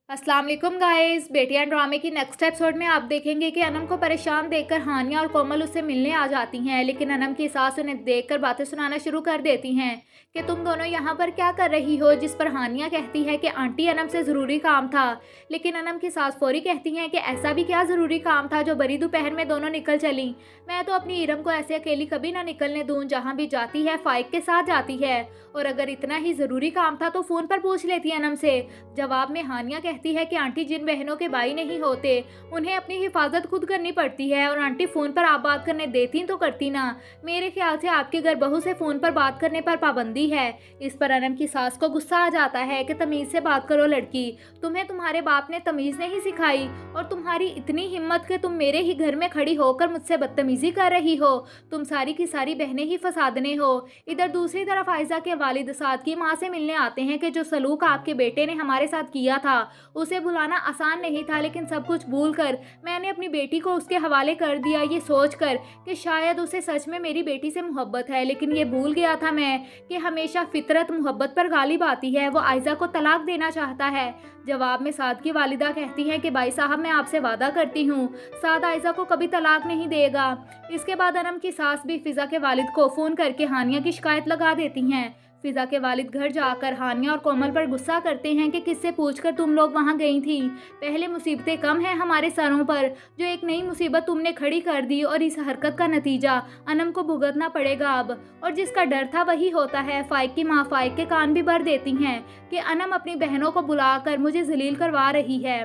अस्सलाम वालेकुम गाइस। बेटियां ड्रामे की नेक्स्ट एपिसोड में आप देखेंगे कि अनम को परेशान देखकर हानिया और कोमल उससे मिलने आ जाती हैं, लेकिन अनम की सास उन्हें देखकर बातें सुनाना शुरू कर देती हैं कि तुम दोनों यहाँ पर क्या कर रही हो। जिस पर हानिया कहती है कि आंटी अनम से ज़रूरी काम था, लेकिन अनम की सास फौरी कहती हैं कि ऐसा भी क्या ज़रूरी काम था जो बड़ी दोपहर में दोनों निकल चली। मैं तो अपनी इरम को ऐसे अकेली कभी ना निकलने दूँ, जहाँ भी जाती है फाइक के साथ जाती है, और अगर इतना ही ज़रूरी काम था तो फ़ोन पर पूछ लेती अनम से। जवाब में हानिया कहती है कि आंटी जिन बहनों के भाई नहीं होते उन्हें अपनी हिफाजत खुद करनी पड़ती है, और आंटी फ़ोन पर आप बात करने देती तो करती ना। मेरे ख्याल से आपके घर बहू से फ़ोन पर बात करने पर पाबंदी है। इस पर अनम की सास को गुस्सा आ जाता है कि तमीज़ से बात करो लड़की, तुम्हें तुम्हारे बाप ने तमीज़ नहीं सिखाई, और तुम्हारी इतनी हिम्मत कि तुम मेरे ही घर में खड़ी होकर मुझसे बदतमीज़ी कर रही हो। तुम सारी की सारी बहनें ही फसादने हो। इधर दूसरी तरफ आयजा के वालिद साद की माँ से मिलने आते हैं कि जो सलूक आपके बेटे ने हमारे साथ किया था उसे भुलाना आसान नहीं था, लेकिन सब कुछ भूलकर मैंने अपनी बेटी को उसके हवाले कर दिया, ये सोचकर कि शायद उसे सच में मेरी बेटी से मोहब्बत है। लेकिन ये भूल गया था मैं कि हमेशा फितरत मोहब्बत पर गालिब आती है। वो आयजा को तलाक देना चाहता है। जवाब में साद की वालिदा कहती हैं कि भाई साहब, मैं आपसे वादा करती हूँ साद आयजा को कभी तलाक नहीं देगा। इसके बाद अनम की सास भी फिजा के वालिद को फ़ोन करके हानिया की शिकायत लगा देती हैं। फिजा के वालिद घर जाकर हानिया और कोमल पर गुस्सा करते हैं कि किससे पूछकर तुम लोग वहां गई थी। पहले मुसीबतें कम हैं हमारे सरों पर, जो एक नई मुसीबत तुमने खड़ी कर दी, और इस हरकत का नतीजा अनम को भुगतना पड़ेगा अब। और जिसका डर था वही होता है। फाइक की माँ फाइक के कान भी भर देती हैं कि अनम अपनी बहनों को बुलाकर मुझे जलील करवा रही है।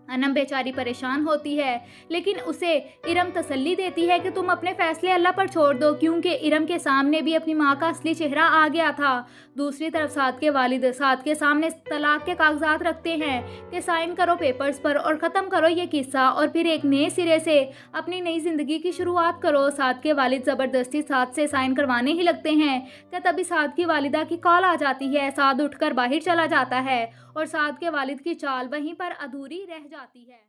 अनम बेचारी परेशान होती है, लेकिन उसे इरम तसल्ली देती है कि तुम अपने फैसले अल्लाह पर छोड़ दो, क्योंकि इरम के सामने भी अपनी माँ का असली चेहरा आ गया था। दूसरी तरफ साद के वालिद साद के सामने तलाक के कागजात रखते हैं कि साइन करो पेपर्स पर और ख़त्म करो ये किस्सा, और फिर एक नए सिरे से अपनी नई ज़िंदगी की शुरुआत करो। साद के वालिद ज़बरदस्ती साद से साइन करवाने ही लगते हैं कि तभी साद की वालिदा की कॉल आ जाती है। साद उठकर बाहर चला जाता है और साद के वालिद की चाल वहीं पर अधूरी रह जाती है।